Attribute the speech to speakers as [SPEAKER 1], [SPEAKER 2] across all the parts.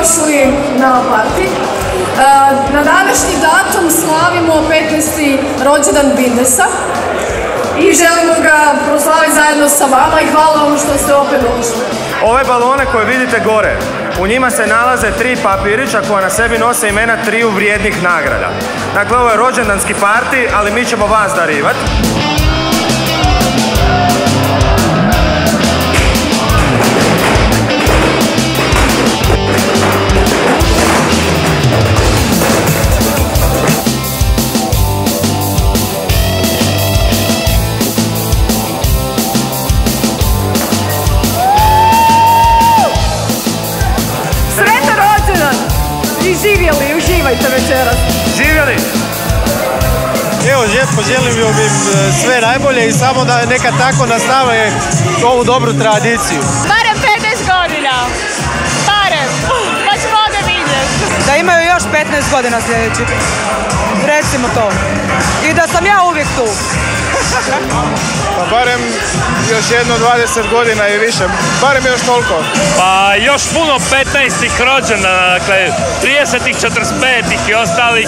[SPEAKER 1] dobrodošli na parti. Na današnji datum slavimo 15. rođendan Bindesa i želimo ga proslaviti zajedno sa vama i hvala vam što ste opet došli.
[SPEAKER 2] Ove balone koje vidite gore, u njima se nalaze 3 papirića koja na sebi nose imena 3 vrijednih nagrada. Dakle, ovo je rođendanski parti, ali mi ćemo vas darivati.
[SPEAKER 1] I živjeli, uživajte večeras.
[SPEAKER 2] Živjeli!
[SPEAKER 3] Evo, poželio bih sve najbolje i samo da neka tako nastave ovu dobru tradiciju.
[SPEAKER 4] Barem 15 godina. Barem. Pa ćemo ovdje vidjeti.
[SPEAKER 5] Da imaju još 15 godina sljedećih. Recimo to. I da sam ja uvijek tu.
[SPEAKER 3] Pa barem još jedno 20 godina i više. Barem još toliko.
[SPEAKER 6] Pa još puno 15-ih rođena, dakle 30-ih, 45-ih i ostalih.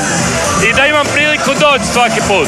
[SPEAKER 6] I da imam priliku doći svaki put.